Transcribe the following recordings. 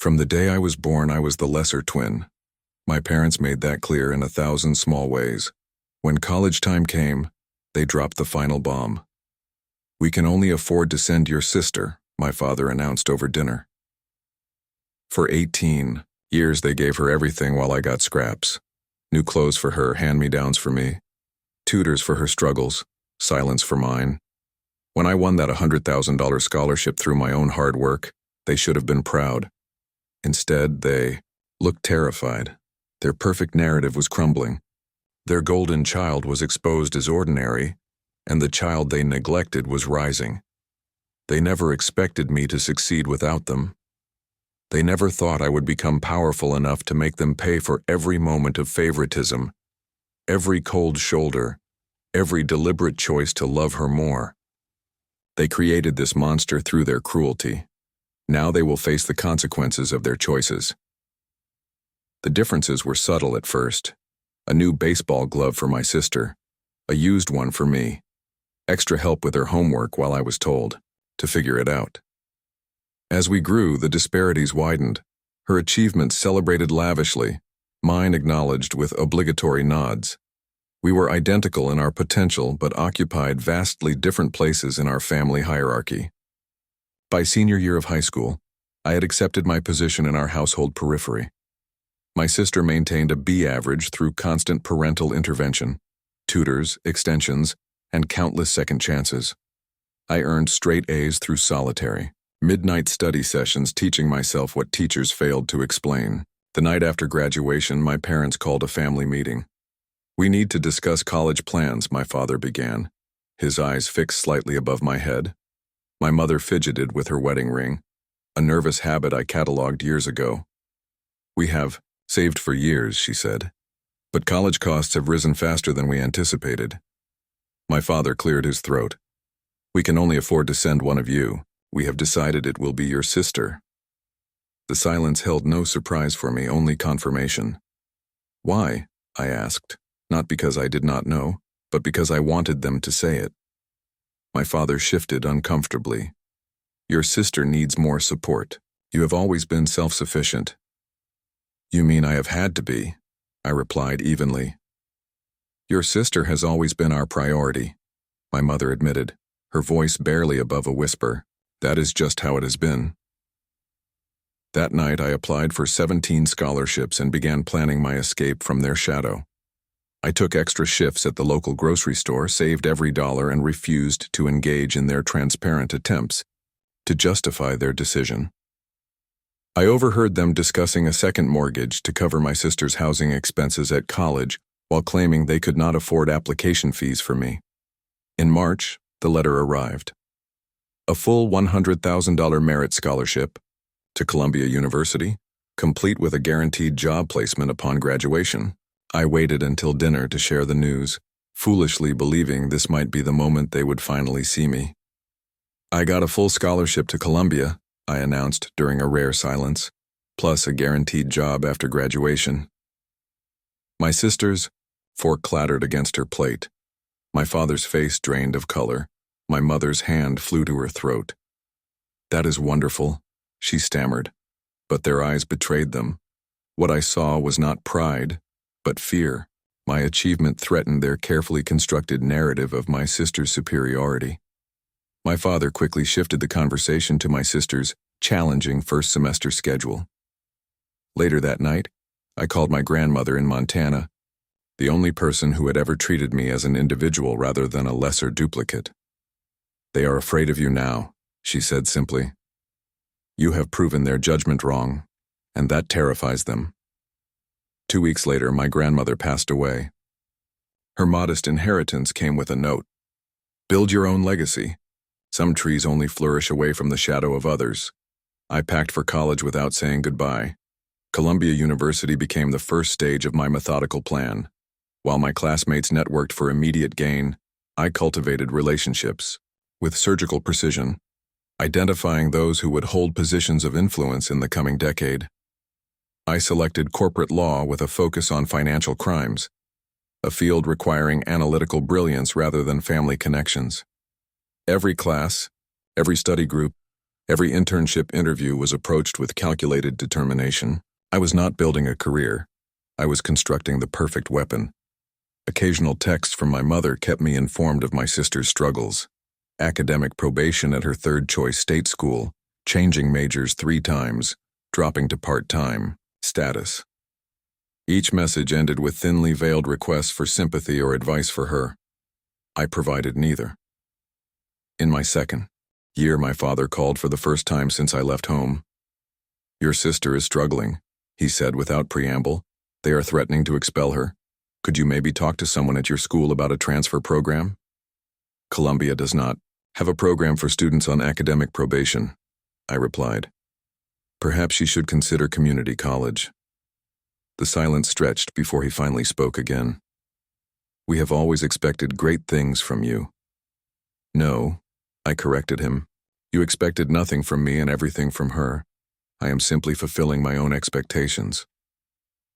From the day I was born, I was the lesser twin. My parents made that clear in 1,000 small ways. When college time came, they dropped the final bomb. "We can only afford to send your sister," my father announced over dinner. For 18 years, they gave her everything while I got scraps. New clothes for her, hand-me-downs for me. Tutors for her struggles, silence for mine. When I won that $100,000 scholarship through my own hard work, they should have been proud. Instead, they looked terrified. Their perfect narrative was crumbling. Their golden child was exposed as ordinary, and the child they neglected was rising. They never expected me to succeed without them. They never thought I would become powerful enough to make them pay for every moment of favoritism, every cold shoulder, every deliberate choice to love her more. They created this monster through their cruelty. Now they will face the consequences of their choices. The differences were subtle at first. A new baseball glove for my sister, a used one for me, extra help with her homework while I was told to figure it out. As we grew, the disparities widened. Her achievements celebrated lavishly, mine acknowledged with obligatory nods. We were identical in our potential but occupied vastly different places in our family hierarchy. By senior year of high school, I had accepted my position in our household periphery. My sister maintained a B average through constant parental intervention, tutors, extensions, and countless second chances. I earned straight A's through solitary, midnight study sessions teaching myself what teachers failed to explain. The night after graduation, my parents called a family meeting. "We need to discuss college plans," my father began, his eyes fixed slightly above my head. My mother fidgeted with her wedding ring, a nervous habit I cataloged years ago. "We have saved for years," she said, "but college costs have risen faster than we anticipated." My father cleared his throat. "We can only afford to send one of you. We have decided it will be your sister." The silence held no surprise for me, only confirmation. "Why?" I asked, not because I did not know, but because I wanted them to say it. My father shifted uncomfortably. "Your sister needs more support. You have always been self-sufficient." "You mean I have had to be?" I replied evenly. "Your sister has always been our priority," my mother admitted, her voice barely above a whisper. "That is just how it has been." That night I applied for 17 scholarships and began planning my escape from their shadow. I took extra shifts at the local grocery store, saved every dollar, and refused to engage in their transparent attempts to justify their decision. I overheard them discussing a second mortgage to cover my sister's housing expenses at college while claiming they could not afford application fees for me. In March, the letter arrived. A full $100,000 merit scholarship to Columbia University, complete with a guaranteed job placement upon graduation. I waited until dinner to share the news, foolishly believing this might be the moment they would finally see me. "I got a full scholarship to Columbia," I announced during a rare silence, "plus a guaranteed job after graduation." My sister's fork clattered against her plate. My father's face drained of color. My mother's hand flew to her throat. "That is wonderful," she stammered, but their eyes betrayed them. What I saw was not pride, but fear. My achievement threatened their carefully constructed narrative of my sister's superiority. My father quickly shifted the conversation to my sister's challenging first semester schedule. Later that night, I called my grandmother in Montana, the only person who had ever treated me as an individual rather than a lesser duplicate. "They are afraid of you now," she said simply. "You have proven their judgment wrong, and that terrifies them." 2 weeks later, my grandmother passed away. Her modest inheritance came with a note. "Build your own legacy. Some trees only flourish away from the shadow of others." I packed for college without saying goodbye. Columbia University became the first stage of my methodical plan. While my classmates networked for immediate gain, I cultivated relationships with surgical precision, identifying those who would hold positions of influence in the coming decade. I selected corporate law with a focus on financial crimes, a field requiring analytical brilliance rather than family connections. Every class, every study group, Every internship interview was approached with calculated determination. I was not building a career. I was constructing the perfect weapon. Occasional texts from my mother kept me informed of my sister's struggles. Academic probation at her third-choice state school, changing majors 3 times, dropping to part-time status. Each message ended with thinly veiled requests for sympathy or advice for her. I provided neither. In my second year, my father called for the first time since I left home. "Your sister is struggling," he said without preamble. "They are threatening to expel her. Could you maybe talk to someone at your school about a transfer program?" "Columbia does not have a program for students on academic probation," I replied. "Perhaps she should consider community college." The silence stretched before he finally spoke again. "We have always expected great things from you." "No," I corrected him. "You expected nothing from me and everything from her. I am simply fulfilling my own expectations."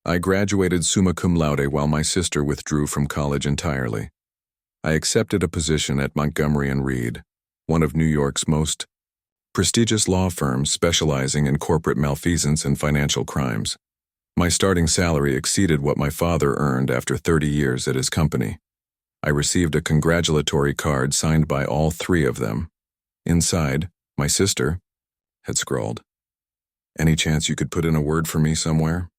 I graduated summa cum laude while my sister withdrew from college entirely. I accepted a position at Montgomery & Reed, one of New York's most prestigious law firms specializing in corporate malfeasance and financial crimes. My starting salary exceeded what my father earned after 30 years at his company. I received a congratulatory card signed by all 3 of them. Inside, my sister had scrawled, "Any chance you could put in a word for me somewhere?"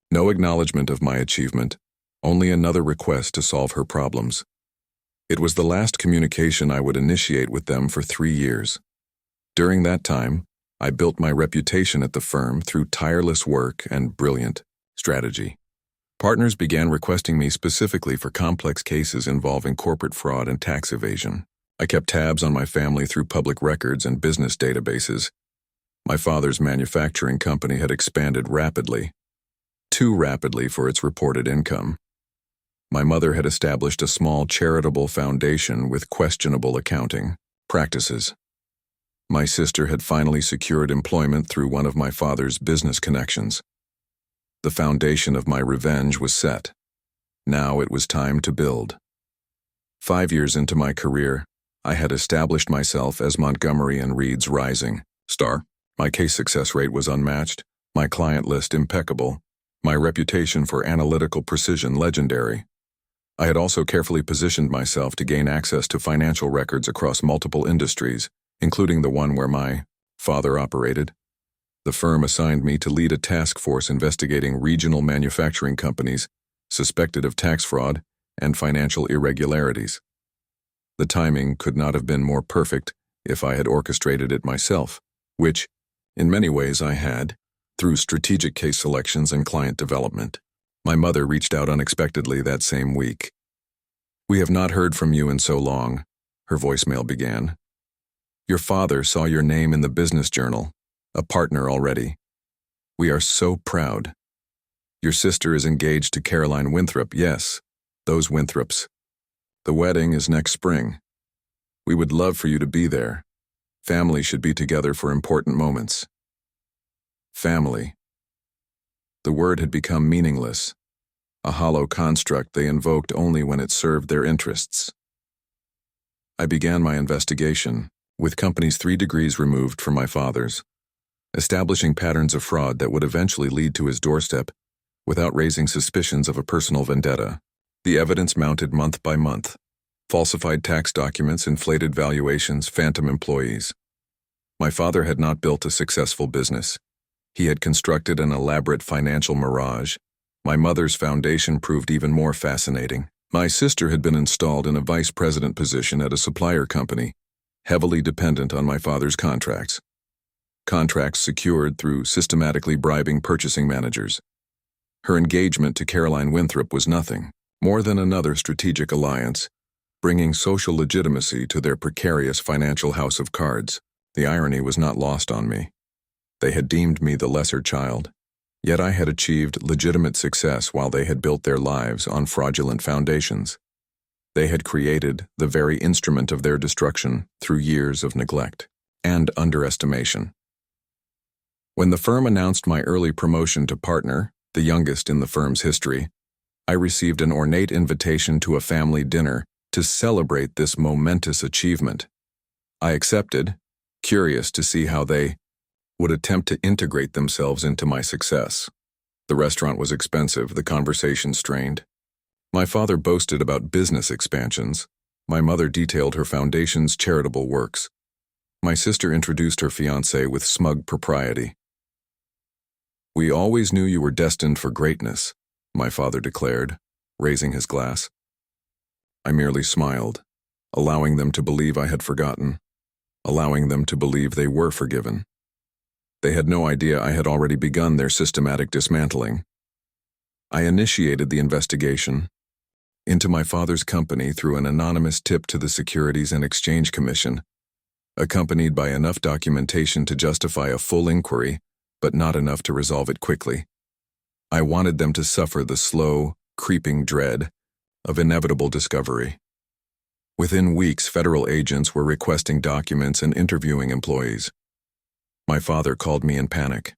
No acknowledgement of my achievement, only another request to solve her problems. It was the last communication I would initiate with them for 3 years. During that time, I built my reputation at the firm through tireless work and brilliant strategy. Partners began requesting me specifically for complex cases involving corporate fraud and tax evasion. I kept tabs on my family through public records and business databases. My father's manufacturing company had expanded rapidly, too rapidly for its reported income. My mother had established a small charitable foundation with questionable accounting practices. My sister had finally secured employment through one of my father's business connections. The foundation of my revenge was set. Now it was time to build. 5 years into my career, I had established myself as Montgomery & Reed's rising star. My case success rate was unmatched, my client list impeccable, my reputation for analytical precision legendary. I had also carefully positioned myself to gain access to financial records across multiple industries, including the one where my father operated. The firm assigned me to lead a task force investigating regional manufacturing companies suspected of tax fraud and financial irregularities. The timing could not have been more perfect if I had orchestrated it myself, which, in many ways I had, through strategic case selections and client development. My mother reached out unexpectedly that same week. "We have not heard from you in so long," her voicemail began. "Your father saw your name in the business journal, a partner already. We are so proud. Your sister is engaged to Caroline Winthrop, yes, those Winthrops. The wedding is next spring. We would love for you to be there. Family should be together for important moments." Family. The word had become meaningless, a hollow construct they invoked only when it served their interests. I began my investigation, with companies 3 degrees removed from my father's, establishing patterns of fraud that would eventually lead to his doorstep without raising suspicions of a personal vendetta. The evidence mounted month by month: falsified tax documents, inflated valuations, phantom employees. My father had not built a successful business. He had constructed an elaborate financial mirage. My mother's foundation proved even more fascinating. My sister had been installed in a vice president position at a supplier company, heavily dependent on my father's contracts. Contracts secured through systematically bribing purchasing managers. Her engagement to Caroline Winthrop was nothing more than another strategic alliance, bringing social legitimacy to their precarious financial house of cards. The irony was not lost on me. They had deemed me the lesser child, yet I had achieved legitimate success while they had built their lives on fraudulent foundations. They had created the very instrument of their destruction through years of neglect and underestimation. When the firm announced my early promotion to partner, the youngest in the firm's history, I received an ornate invitation to a family dinner to celebrate this momentous achievement. I accepted, curious to see how they would attempt to integrate themselves into my success. The restaurant was expensive, the conversation strained. My father boasted about business expansions. My mother detailed her foundation's charitable works. My sister introduced her fiancé with smug propriety. "We always knew you were destined for greatness," my father declared, raising his glass. I merely smiled, allowing them to believe I had forgotten, allowing them to believe they were forgiven. They had no idea I had already begun their systematic dismantling. I initiated the investigation into my father's company through an anonymous tip to the Securities and Exchange Commission, accompanied by enough documentation to justify a full inquiry, but not enough to resolve it quickly. I wanted them to suffer the slow, creeping dread of inevitable discovery. Within weeks, federal agents were requesting documents and interviewing employees. My father called me in panic.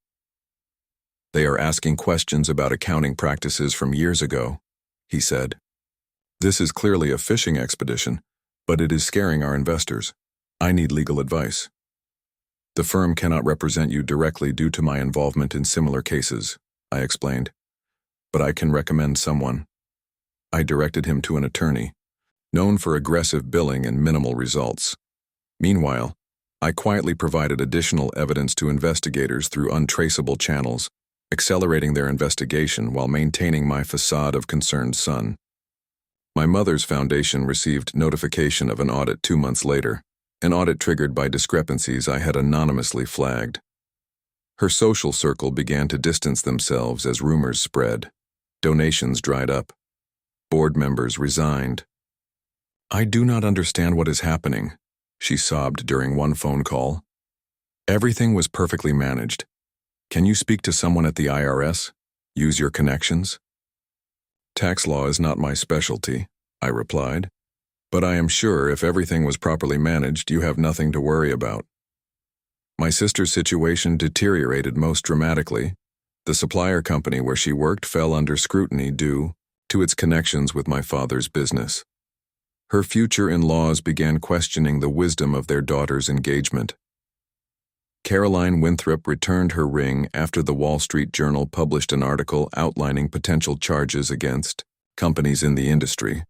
"They are asking questions about accounting practices from years ago," he said. "This is clearly a fishing expedition, but it is scaring our investors. I need legal advice." "The firm cannot represent you directly due to my involvement in similar cases," I explained. "But I can recommend someone." I directed him to an attorney, known for aggressive billing and minimal results. Meanwhile, I quietly provided additional evidence to investigators through untraceable channels, accelerating their investigation while maintaining my facade of concerned son. My mother's foundation received notification of an audit 2 months later, an audit triggered by discrepancies I had anonymously flagged. Her social circle began to distance themselves as rumors spread. Donations dried up. Board members resigned. "I do not understand what is happening," she sobbed during one phone call. "Everything was perfectly managed. Can you speak to someone at the IRS? Use your connections?" "Tax law is not my specialty," I replied, "but I am sure if everything was properly managed, you have nothing to worry about." My sister's situation deteriorated most dramatically. The supplier company where she worked fell under scrutiny due to its connections with my father's business. Her future in-laws began questioning the wisdom of their daughter's engagement. Caroline Winthrop returned her ring after the Wall Street Journal published an article outlining potential charges against companies in the industry.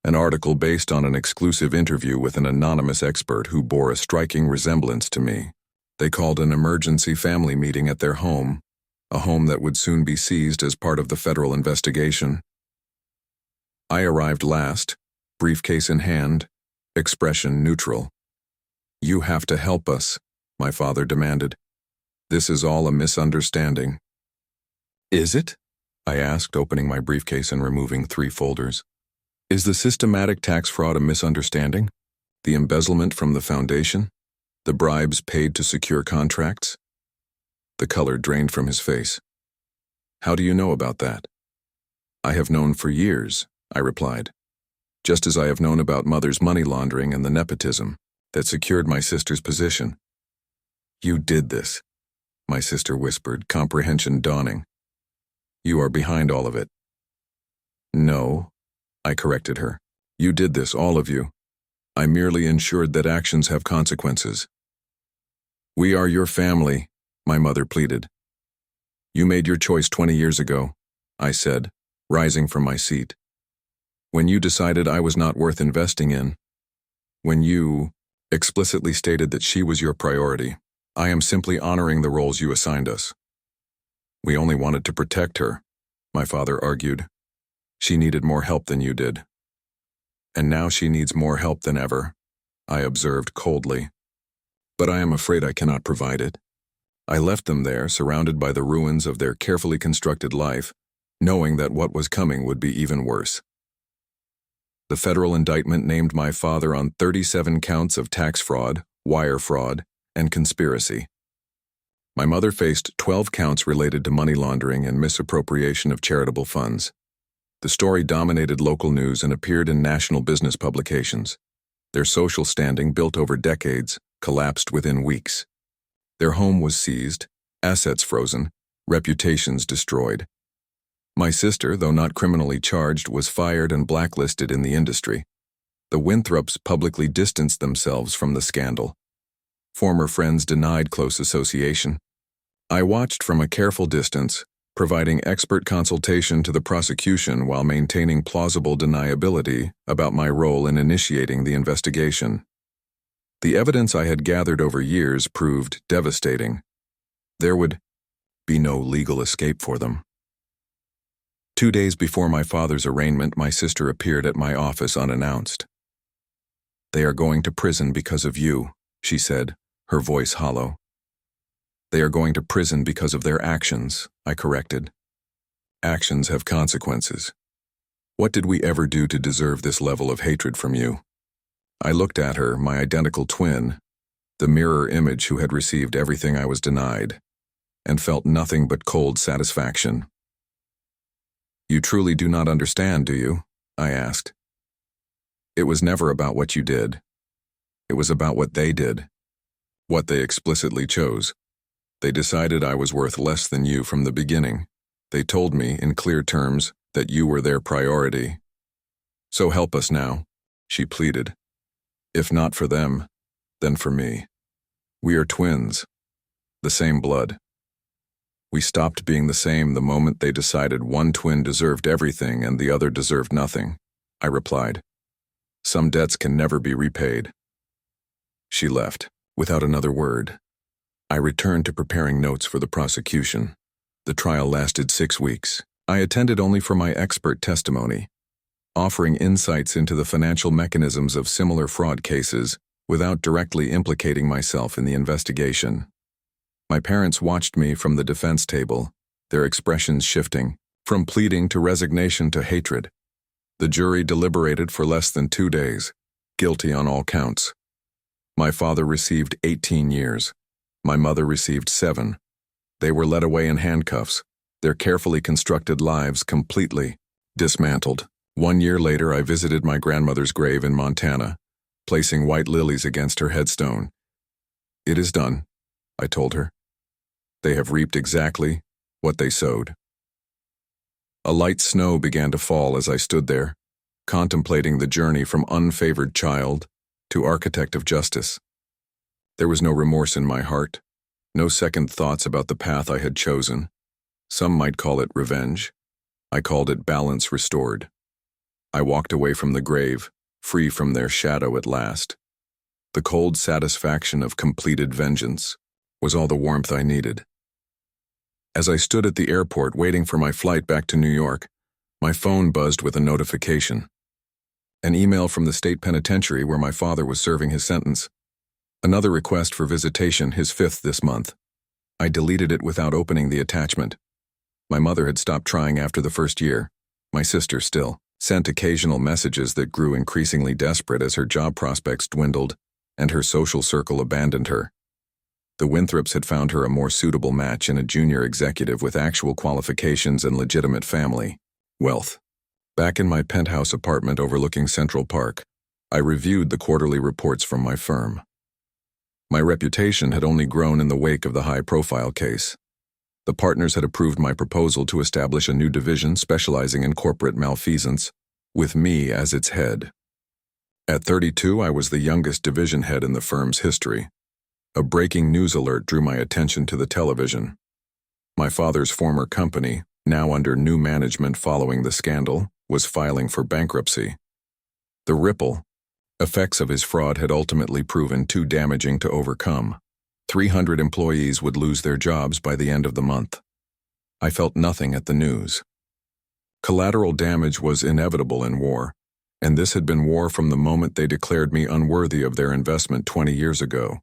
An article based on an exclusive interview with an anonymous expert who bore a striking resemblance to me. They called an emergency family meeting at their home, a home that would soon be seized as part of the federal investigation. I arrived last, briefcase in hand, expression neutral. "You have to help us," my father demanded. "This is all a misunderstanding." "Is it?" I asked, opening my briefcase and removing 3 folders. "Is the systematic tax fraud a misunderstanding? The embezzlement from the foundation? The bribes paid to secure contracts?" The color drained from his face. "How do you know about that?" "I have known for years," I replied. "Just as I have known about Mother's money laundering and the nepotism that secured my sister's position." "You did this," my sister whispered, comprehension dawning. "You are behind all of it." "No," I corrected her. "You did this, all of you. I merely ensured that actions have consequences." "We are your family," my mother pleaded. "You made your choice 20 years ago," I said, rising from my seat. "When you decided I was not worth investing in. When you explicitly stated that she was your priority. I am simply honoring the roles you assigned us." "We only wanted to protect her," my father argued. "She needed more help than you did." "And now she needs more help than ever," I observed coldly. "But I am afraid I cannot provide it." I left them there, surrounded by the ruins of their carefully constructed life, knowing that what was coming would be even worse. The federal indictment named my father on 37 counts of tax fraud, wire fraud, and conspiracy. My mother faced 12 counts related to money laundering and misappropriation of charitable funds. The story dominated local news and appeared in national business publications. Their social standing, built over decades, collapsed within weeks. Their home was seized, assets frozen, reputations destroyed. My sister, though not criminally charged, was fired and blacklisted in the industry. The Winthrops publicly distanced themselves from the scandal. Former friends denied close association. I watched from a careful distance, providing expert consultation to the prosecution while maintaining plausible deniability about my role in initiating the investigation. The evidence I had gathered over years proved devastating. There would be no legal escape for them. 2 days before my father's arraignment, my sister appeared at my office unannounced. "They are going to prison because of you," she said, her voice hollow. "They are going to prison because of their actions," I corrected. "Actions have consequences. What did we ever do to deserve this level of hatred from you?" I looked at her, my identical twin, the mirror image who had received everything I was denied, and felt nothing but cold satisfaction. "You truly do not understand, do you?" I asked. "It was never about what you did. It was about what they did. What they explicitly chose. They decided I was worth less than you from the beginning. They told me, in clear terms, that you were their priority. So help us now," she pleaded. "If not for them, then for me. We are twins. The same blood. We stopped being the same the moment they decided one twin deserved everything and the other deserved nothing," I replied. "Some debts can never be repaid." She left, without another word. I returned to preparing notes for the prosecution. The trial lasted 6 weeks. I attended only for my expert testimony, offering insights into the financial mechanisms of similar fraud cases without directly implicating myself in the investigation. My parents watched me from the defense table, their expressions shifting, from pleading to resignation to hatred. The jury deliberated for less than 2 days, guilty on all counts. My father received 18 years. My mother received 7. They were led away in handcuffs, their carefully constructed lives completely dismantled. 1 year later, I visited my grandmother's grave in Montana, placing white lilies against her headstone. "It is done," I told her. "They have reaped exactly what they sowed." A light snow began to fall as I stood there, contemplating the journey from unfavored child to architect of justice. There was no remorse in my heart, no second thoughts about the path I had chosen. Some might call it revenge. I called it balance restored. I walked away from the grave, free from their shadow at last. The cold satisfaction of completed vengeance was all the warmth I needed. As I stood at the airport waiting for my flight back to New York, my phone buzzed with a notification. An email from the state penitentiary where my father was serving his sentence. Another request for visitation, his 5th this month. I deleted it without opening the attachment. My mother had stopped trying after the first year. My sister still sent occasional messages that grew increasingly desperate as her job prospects dwindled and her social circle abandoned her. The Winthrops had found her a more suitable match in a junior executive with actual qualifications and legitimate family wealth. Back in my penthouse apartment overlooking Central Park, I reviewed the quarterly reports from my firm. My reputation had only grown in the wake of the high-profile case. The partners had approved my proposal to establish a new division specializing in corporate malfeasance, with me as its head. At 32, I was the youngest division head in the firm's history. A breaking news alert drew my attention to the television. My father's former company, now under new management following the scandal, was filing for bankruptcy. The ripple effects of his fraud had ultimately proven too damaging to overcome. 300 employees would lose their jobs by the end of the month. I felt nothing at the news. Collateral damage was inevitable in war, and this had been war from the moment they declared me unworthy of their investment 20 years ago.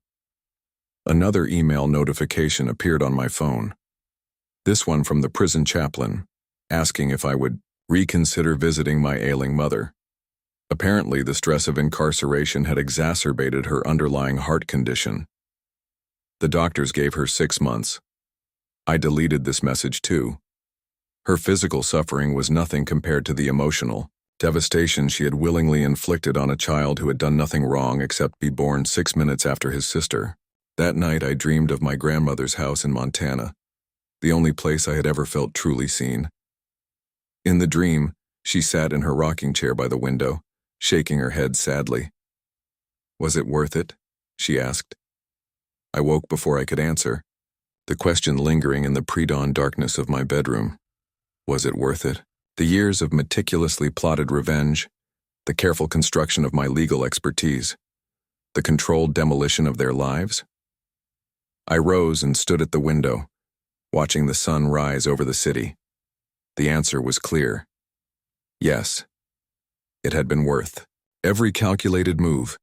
Another email notification appeared on my phone. This one from the prison chaplain, asking if I would reconsider visiting my ailing mother. Apparently, the stress of incarceration had exacerbated her underlying heart condition. The doctors gave her 6 months. I deleted this message too. Her physical suffering was nothing compared to the emotional devastation she had willingly inflicted on a child who had done nothing wrong except be born 6 minutes after his sister. That night I dreamed of my grandmother's house in Montana, the only place I had ever felt truly seen. In the dream, she sat in her rocking chair by the window, shaking her head sadly. "Was it worth it?" she asked. I woke before I could answer, the question lingering in the pre-dawn darkness of my bedroom. Was it worth it? The years of meticulously plotted revenge, the careful construction of my legal expertise, the controlled demolition of their lives? I rose and stood at the window, watching the sun rise over the city. The answer was clear. Yes, it had been worth every calculated move,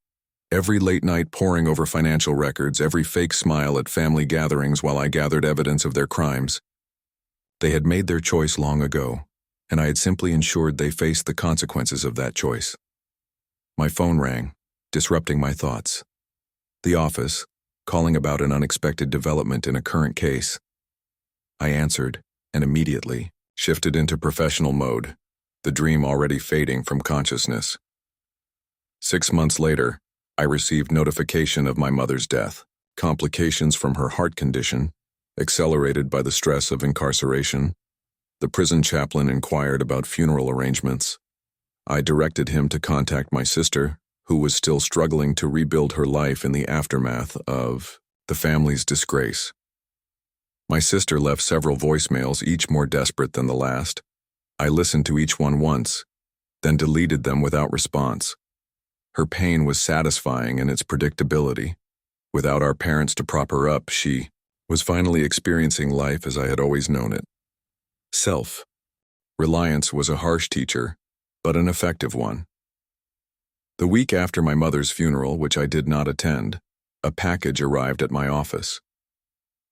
every late night poring over financial records, every fake smile at family gatherings while I gathered evidence of their crimes. They had made their choice long ago, and I had simply ensured they faced the consequences of that choice. My phone rang, disrupting my thoughts. The office, calling about an unexpected development in a current case. I answered, and immediately shifted into professional mode, the dream already fading from consciousness. 6 months later, I received notification of my mother's death, complications from her heart condition, accelerated by the stress of incarceration. The prison chaplain inquired about funeral arrangements. I directed him to contact my sister, who was still struggling to rebuild her life in the aftermath of the family's disgrace. My sister left several voicemails, each more desperate than the last. I listened to each one once, then deleted them without response. Her pain was satisfying in its predictability. Without our parents to prop her up, she was finally experiencing life as I had always known it. Self-reliance was a harsh teacher, but an effective one. The week after my mother's funeral, which I did not attend, a package arrived at my office.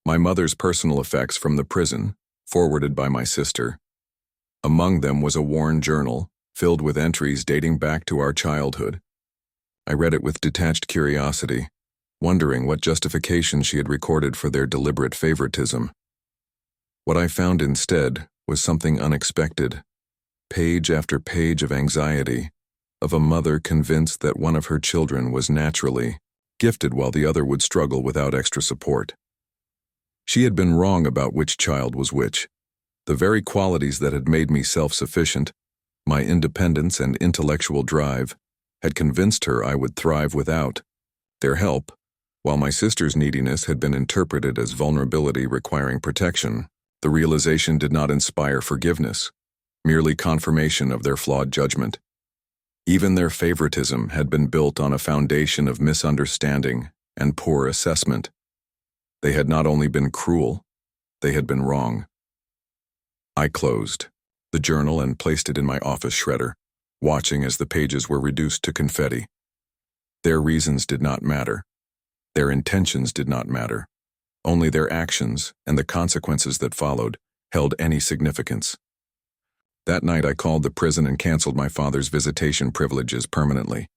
My mother's personal effects from the prison, forwarded by my sister. Among them was a worn journal, filled with entries dating back to our childhood. I read it with detached curiosity, wondering what justification she had recorded for their deliberate favoritism. What I found instead was something unexpected. Page after page of anxiety, of a mother convinced that one of her children was naturally gifted while the other would struggle without extra support. She had been wrong about which child was which. The very qualities that had made me self-sufficient, my independence and intellectual drive, had convinced her I would thrive without their help, while my sister's neediness had been interpreted as vulnerability requiring protection. The realization did not inspire forgiveness, merely confirmation of their flawed judgment. Even their favoritism had been built on a foundation of misunderstanding and poor assessment. They had not only been cruel, they had been wrong. I closed the journal and placed it in my office shredder, watching as the pages were reduced to confetti. Their reasons did not matter. Their intentions did not matter. Only their actions and the consequences that followed held any significance. That night I called the prison and canceled my father's visitation privileges permanently.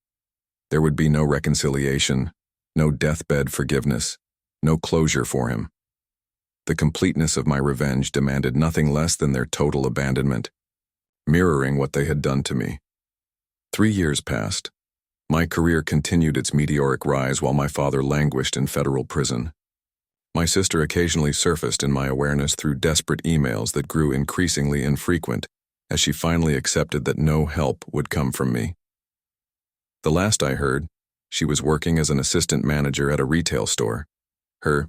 There would be no reconciliation, no deathbed forgiveness, no closure for him. The completeness of my revenge demanded nothing less than their total abandonment, mirroring what they had done to me. 3 years passed. My career continued its meteoric rise while my father languished in federal prison. My sister occasionally surfaced in my awareness through desperate emails that grew increasingly infrequent as she finally accepted that no help would come from me. The last I heard, she was working as an assistant manager at a retail store. Her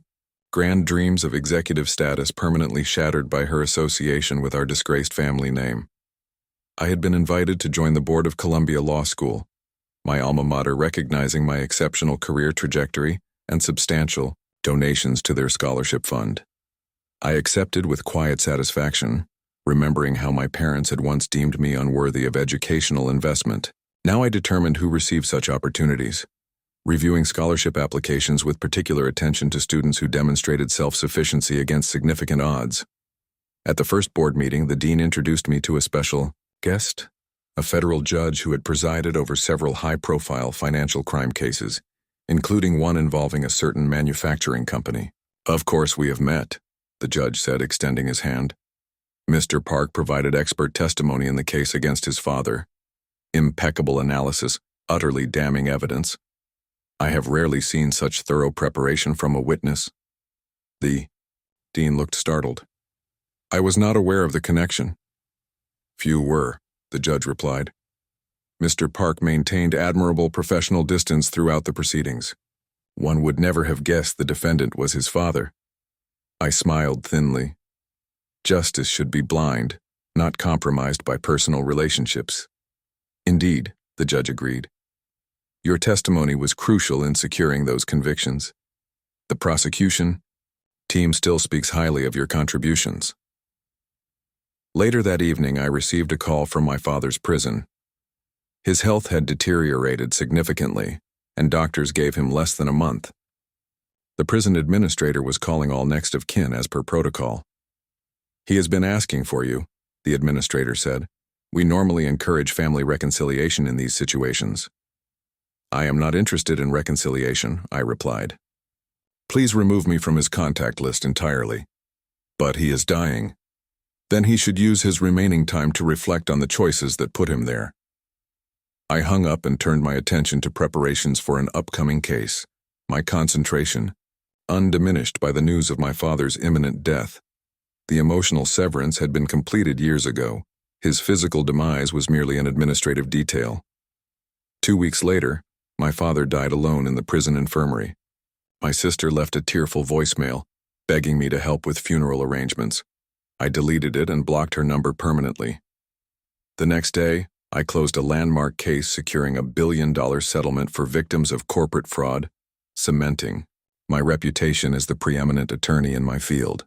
grand dreams of executive status permanently shattered by her association with our disgraced family name. I had been invited to join the board of Columbia Law School, my alma mater recognizing my exceptional career trajectory and substantial donations to their scholarship fund. I accepted with quiet satisfaction, remembering how my parents had once deemed me unworthy of educational investment. Now I determined who received such opportunities, reviewing scholarship applications with particular attention to students who demonstrated self-sufficiency against significant odds. At the first board meeting, the dean introduced me to a special guest, a federal judge who had presided over several high-profile financial crime cases, including one involving a certain manufacturing company. "Of course we have met," the judge said, extending his hand. Mr. Park provided expert testimony in the case against his father. Impeccable analysis, utterly damning evidence. I have rarely seen such thorough preparation from a witness. The dean looked startled. "I was not aware of the connection." "Few were," the judge replied. Mr. Park maintained admirable professional distance throughout the proceedings. One would never have guessed the defendant was his father. I smiled thinly. Justice should be blind, not compromised by personal relationships. Indeed, the judge agreed. Your testimony was crucial in securing those convictions. The prosecution team still speaks highly of your contributions. Later that evening, I received a call from my father's prison. His health had deteriorated significantly, and doctors gave him less than a month. The prison administrator was calling all next of kin as per protocol. He has been asking for you, the administrator said. We normally encourage family reconciliation in these situations. I am not interested in reconciliation, I replied. Please remove me from his contact list entirely. But he is dying. Then he should use his remaining time to reflect on the choices that put him there. I hung up and turned my attention to preparations for an upcoming case, my concentration undiminished by the news of my father's imminent death. The emotional severance had been completed years ago. His physical demise was merely an administrative detail. 2 weeks later, my father died alone in the prison infirmary. My sister left a tearful voicemail, begging me to help with funeral arrangements. I deleted it and blocked her number permanently. The next day, I closed a landmark case securing $1 billion settlement for victims of corporate fraud, cementing my reputation as the preeminent attorney in my field.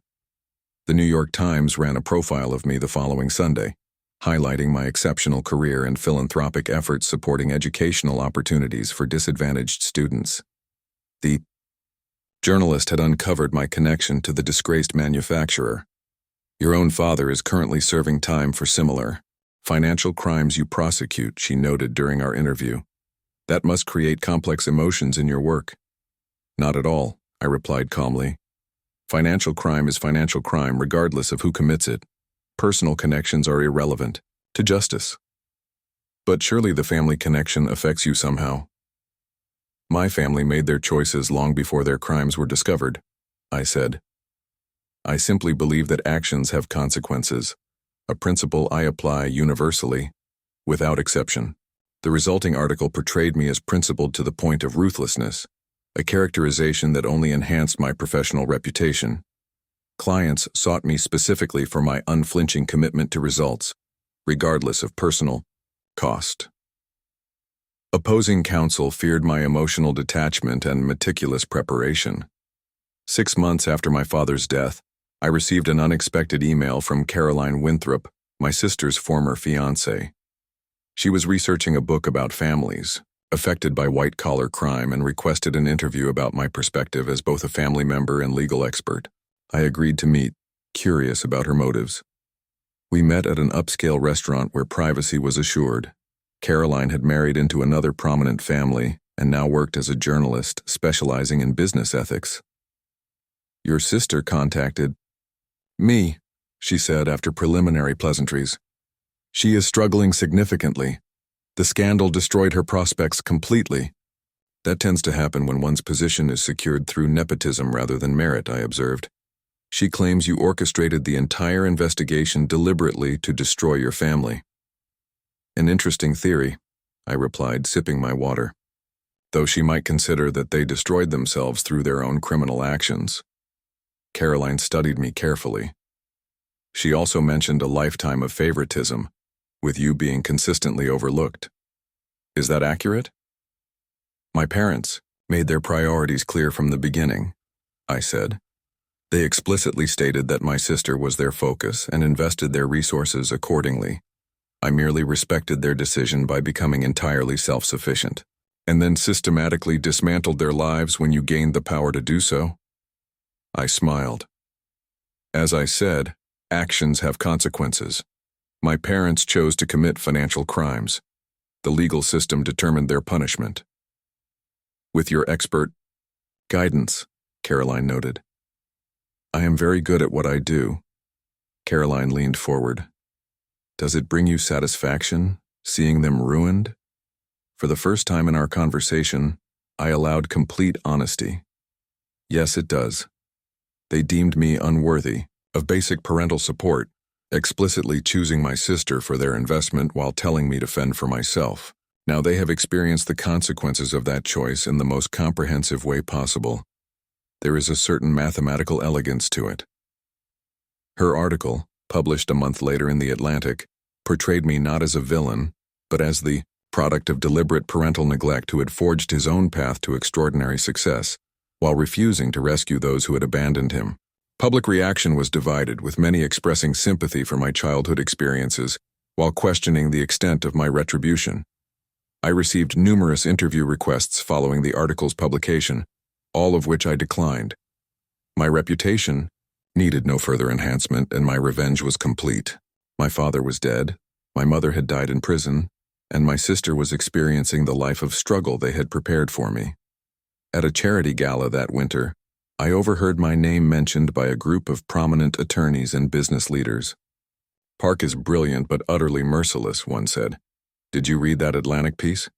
The New York Times ran a profile of me the following Sunday, highlighting my exceptional career and philanthropic efforts supporting educational opportunities for disadvantaged students. The journalist had uncovered my connection to the disgraced manufacturer. Your own father is currently serving time for similar financial crimes you prosecute, she noted during our interview. That must create complex emotions in your work. Not at all, I replied calmly. Financial crime is financial crime regardless of who commits it. Personal connections are irrelevant to justice. But surely the family connection affects you somehow. My family made their choices long before their crimes were discovered, I said. I simply believe that actions have consequences, a principle I apply universally, without exception. The resulting article portrayed me as principled to the point of ruthlessness, a characterization that only enhanced my professional reputation. Clients sought me specifically for my unflinching commitment to results, regardless of personal cost. Opposing counsel feared my emotional detachment and meticulous preparation. 6 months after my father's death, I received an unexpected email from Caroline Winthrop, my sister's former fiancée. She was researching a book about families affected by white-collar crime and requested an interview about my perspective as both a family member and legal expert. I agreed to meet, curious about her motives. We met at an upscale restaurant where privacy was assured. Caroline had married into another prominent family and now worked as a journalist specializing in business ethics. Your sister contacted me, she said after preliminary pleasantries. She is struggling significantly. The scandal destroyed her prospects completely. That tends to happen when one's position is secured through nepotism rather than merit, I observed. She claims you orchestrated the entire investigation deliberately to destroy your family. An interesting theory, I replied, sipping my water. Though she might consider that they destroyed themselves through their own criminal actions. Caroline studied me carefully. She also mentioned a lifetime of favoritism, with you being consistently overlooked. Is that accurate? My parents made their priorities clear from the beginning, I said. They explicitly stated that my sister was their focus and invested their resources accordingly. I merely respected their decision by becoming entirely self-sufficient, and then systematically dismantled their lives when you gained the power to do so. I smiled. As I said, actions have consequences. My parents chose to commit financial crimes. The legal system determined their punishment. With your expert guidance, Caroline noted. I am very good at what I do. Caroline leaned forward. Does it bring you satisfaction, seeing them ruined? For the first time in our conversation, I allowed complete honesty. Yes, it does. They deemed me unworthy of basic parental support, explicitly choosing my sister for their investment while telling me to fend for myself. Now they have experienced the consequences of that choice in the most comprehensive way possible. There is a certain mathematical elegance to it. Her article, published a month later in The Atlantic, portrayed me not as a villain, but as the product of deliberate parental neglect who had forged his own path to extraordinary success, while refusing to rescue those who had abandoned him. Public reaction was divided, with many expressing sympathy for my childhood experiences, while questioning the extent of my retribution. I received numerous interview requests following the article's publication, all of which I declined. My reputation needed no further enhancement, and my revenge was complete. My father was dead, my mother had died in prison, and my sister was experiencing the life of struggle they had prepared for me. At a charity gala that winter, I overheard my name mentioned by a group of prominent attorneys and business leaders. "Park is brilliant but utterly merciless," one said. "Did you read that Atlantic piece?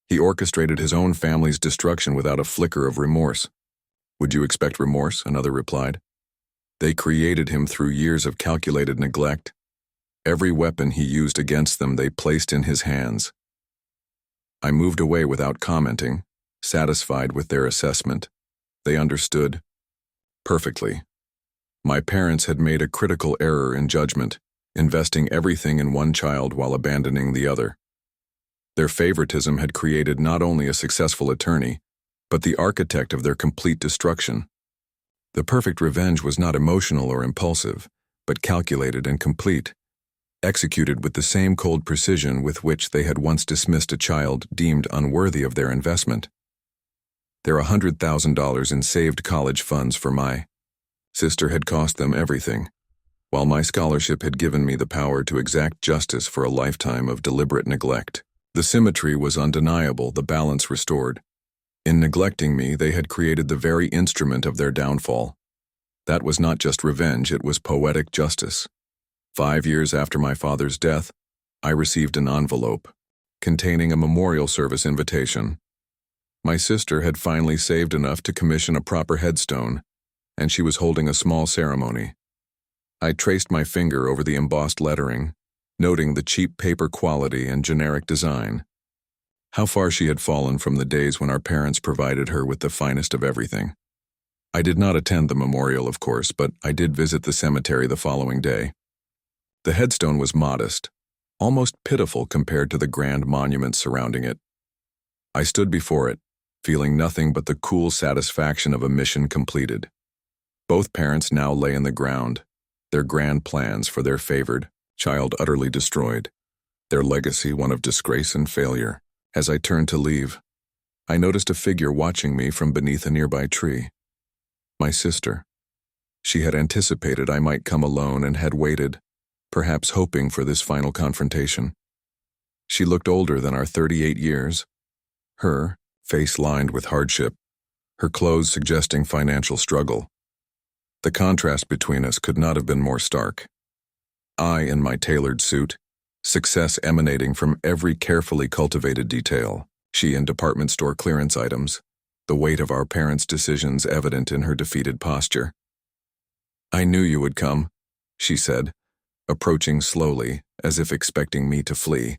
He orchestrated his own family's destruction without a flicker of remorse." "Would you expect remorse?" another replied. "They created him through years of calculated neglect. Every weapon he used against them they placed in his hands." I moved away without commenting, satisfied with their assessment. They understood perfectly. My parents had made a critical error in judgment, investing everything in one child while abandoning the other. Their favoritism had created not only a successful attorney, but the architect of their complete destruction. The perfect revenge was not emotional or impulsive, but calculated and complete, executed with the same cold precision with which they had once dismissed a child deemed unworthy of their investment. Their $100,000 in saved college funds for my sister had cost them everything, while my scholarship had given me the power to exact justice for a lifetime of deliberate neglect. The symmetry was undeniable, the balance restored. In neglecting me, they had created the very instrument of their downfall. That was not just revenge, it was poetic justice. 5 years after my father's death, I received an envelope containing a memorial service invitation. My sister had finally saved enough to commission a proper headstone, and she was holding a small ceremony. I traced my finger over the embossed lettering, noting the cheap paper quality and generic design. How far she had fallen from the days when our parents provided her with the finest of everything. I did not attend the memorial, of course, but I did visit the cemetery the following day. The headstone was modest, almost pitiful compared to the grand monuments surrounding it. I stood before it, feeling nothing but the cool satisfaction of a mission completed. Both parents now lay in the ground, their grand plans for their favored child utterly destroyed, their legacy one of disgrace and failure. As I turned to leave, I noticed a figure watching me from beneath a nearby tree. My sister. She had anticipated I might come alone and had waited, perhaps hoping for this final confrontation. She looked older than our 38 years, her face lined with hardship, her clothes suggesting financial struggle. The contrast between us could not have been more stark. I in my tailored suit, success emanating from every carefully cultivated detail, she in department store clearance items, the weight of our parents' decisions evident in her defeated posture. "I knew you would come," she said, approaching slowly as if expecting me to flee.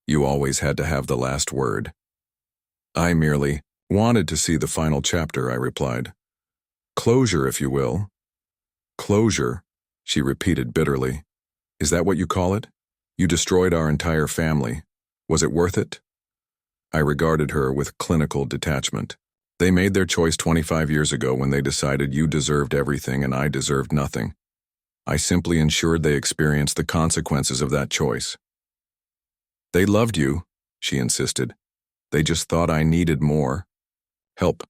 "You always had to have the last word." "I merely wanted to see the final chapter," I replied. "Closure, if you will." "Closure," she repeated bitterly. "Is that what you call it? You destroyed our entire family. Was it worth it?" I regarded her with clinical detachment. "They made their choice 25 years ago when they decided you deserved everything and I deserved nothing. I simply ensured they experienced the consequences of that choice." "They loved you," she insisted. "They just thought I needed more help.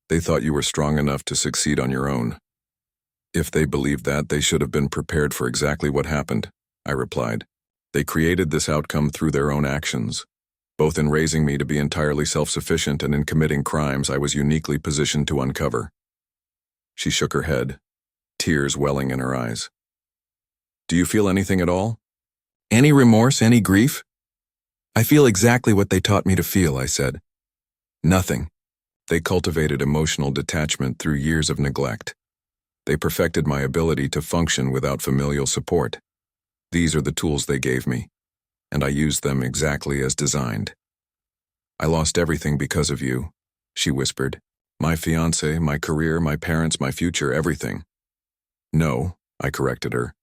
They thought you were strong enough to succeed on your own." "If they believed that, they should have been prepared for exactly what happened," I replied. "They created this outcome through their own actions. Both in raising me to be entirely self-sufficient and in committing crimes I was uniquely positioned to uncover." She shook her head, tears welling in her eyes. "Do you feel anything at all? Any remorse, any grief?" "I feel exactly what they taught me to feel," I said. "Nothing." They cultivated emotional detachment through years of neglect. They perfected my ability to function without familial support. These are the tools they gave me, and I used them exactly as designed. I lost everything because of you, she whispered. My fiancé, my career, my parents, my future, everything. No, I corrected her.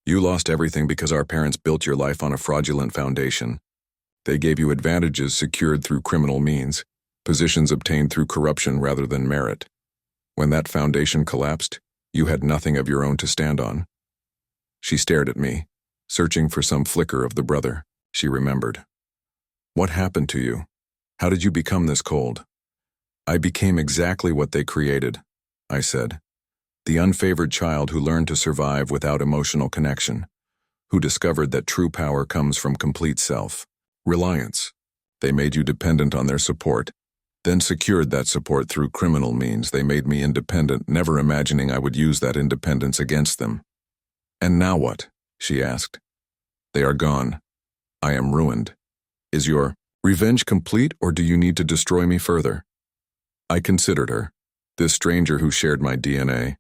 You lost everything because our parents built your life on a fraudulent foundation. They gave you advantages secured through criminal means, positions obtained through corruption rather than merit. When that foundation collapsed, you had nothing of your own to stand on. She stared at me, searching for some flicker of the brother. She remembered. What happened to you? How did you become this cold? I became exactly what they created, I said. The unfavored child who learned to survive without emotional connection, who discovered that true power comes from complete self-reliance. They made you dependent on their support, then secured that support through criminal means. They made me independent, never imagining I would use that independence against them. And now what? She asked. They are gone. I am ruined. Is your revenge complete, or do you need to destroy me further? I considered her, this stranger who shared my DNA,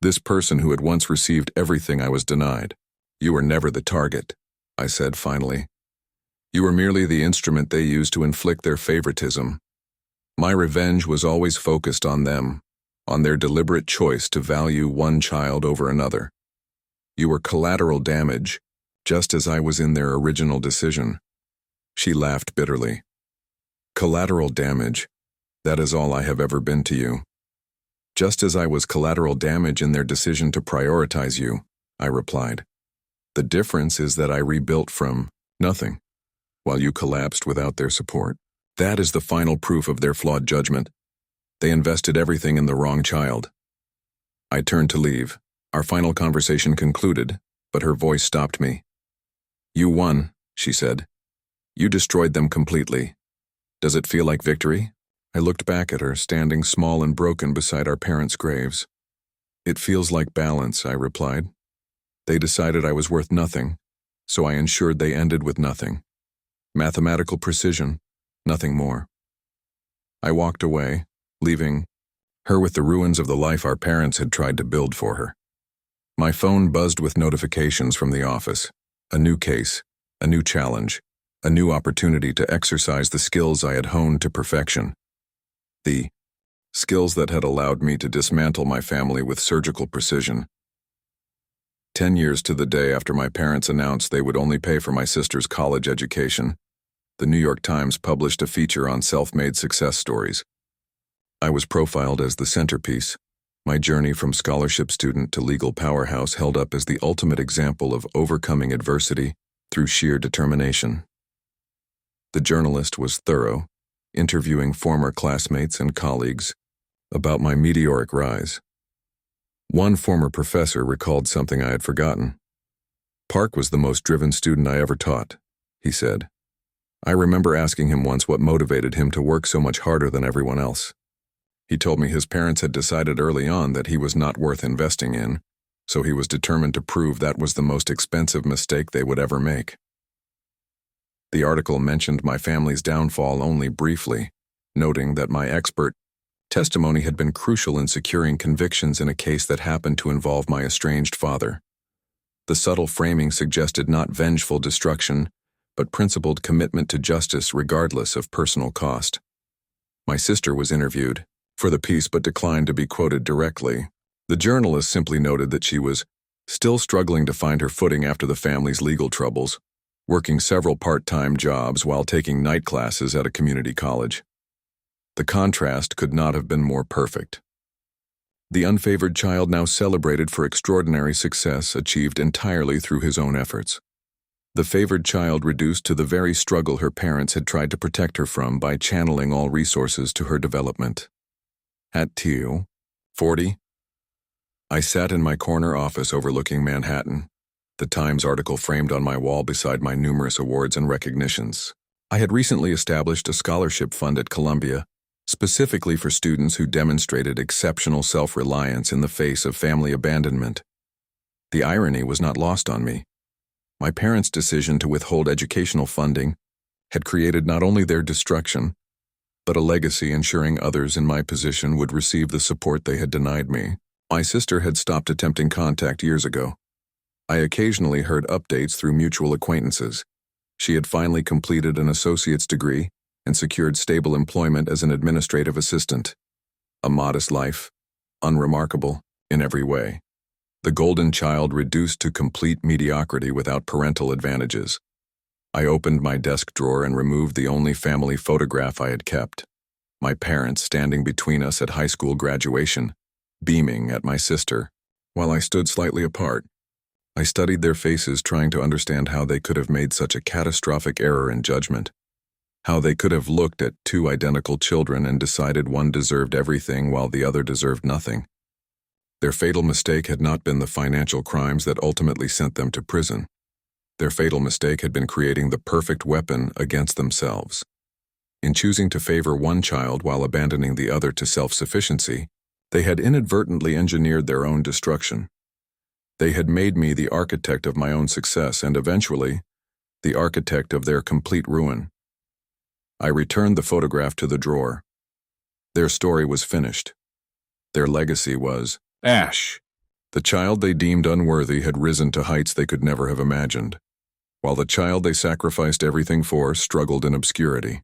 this person who had once received everything I was denied. You were never the target, I said finally. You were merely the instrument they used to inflict their favoritism. My revenge was always focused on them, on their deliberate choice to value one child over another. You were collateral damage, just as I was in their original decision. She laughed bitterly. Collateral damage, that is all I have ever been to you. Just as I was collateral damage in their decision to prioritize you, I replied. The difference is that I rebuilt from nothing, while you collapsed without their support. That is the final proof of their flawed judgment. They invested everything in the wrong child. I turned to leave. Our final conversation concluded, but her voice stopped me. You won, she said. You destroyed them completely. Does it feel like victory? I looked back at her, standing small and broken beside our parents' graves. It feels like balance, I replied. They decided I was worth nothing, so I ensured they ended with nothing. Mathematical precision, nothing more. I walked away, leaving her with the ruins of the life our parents had tried to build for her. My phone buzzed with notifications from the office. A new case, a new challenge, a new opportunity to exercise the skills I had honed to perfection. The skills that had allowed me to dismantle my family with surgical precision. 10 years to the day after my parents announced they would only pay for my sister's college education, the New York Times published a feature on self-made success stories. I was profiled as the centerpiece, my journey from scholarship student to legal powerhouse held up as the ultimate example of overcoming adversity through sheer determination. The journalist was thorough, interviewing former classmates and colleagues about my meteoric rise. One former professor recalled something I had forgotten. Park was the most driven student I ever taught, he said. I remember asking him once what motivated him to work so much harder than everyone else. He told me his parents had decided early on that he was not worth investing in, so he was determined to prove that was the most expensive mistake they would ever make. The article mentioned my family's downfall only briefly, noting that my expert testimony had been crucial in securing convictions in a case that happened to involve my estranged father. The subtle framing suggested not vengeful destruction, but principled commitment to justice regardless of personal cost. My sister was interviewed for the piece but declined to be quoted directly. The journalist simply noted that she was still struggling to find her footing after the family's legal troubles, working several part-time jobs while taking night classes at a community college. The contrast could not have been more perfect. The unfavored child now celebrated for extraordinary success achieved entirely through his own efforts. The favored child reduced to the very struggle her parents had tried to protect her from by channeling all resources to her development. At Teal, 40, I sat in my corner office overlooking Manhattan, the Times article framed on my wall beside my numerous awards and recognitions. I had recently established a scholarship fund at Columbia, specifically for students who demonstrated exceptional self-reliance in the face of family abandonment. The irony was not lost on me. My parents' decision to withhold educational funding had created not only their destruction, but a legacy ensuring others in my position would receive the support they had denied me. My sister had stopped attempting contact years ago. I occasionally heard updates through mutual acquaintances. She had finally completed an associate's degree and secured stable employment as an administrative assistant. A modest life, unremarkable in every way. The golden child reduced to complete mediocrity without parental advantages. I opened my desk drawer and removed the only family photograph I had kept. My parents standing between us at high school graduation, beaming at my sister, while I stood slightly apart. I studied their faces, trying to understand how they could have made such a catastrophic error in judgment. How they could have looked at two identical children and decided one deserved everything while the other deserved nothing. Their fatal mistake had not been the financial crimes that ultimately sent them to prison. Their fatal mistake had been creating the perfect weapon against themselves. In choosing to favor one child while abandoning the other to self-sufficiency, they had inadvertently engineered their own destruction. They had made me the architect of my own success and eventually, the architect of their complete ruin. I returned the photograph to the drawer. Their story was finished. Their legacy was ash. The child they deemed unworthy had risen to heights they could never have imagined, while the child they sacrificed everything for struggled in obscurity.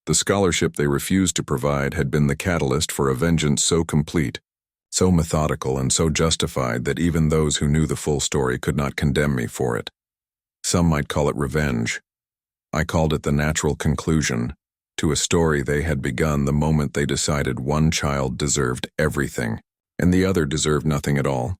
The scholarship they refused to provide had been the catalyst for a vengeance so complete, so methodical, and so justified that even those who knew the full story could not condemn me for it. Some might call it revenge. I called it the natural conclusion to a story they had begun the moment they decided one child deserved everything and the other deserved nothing at all.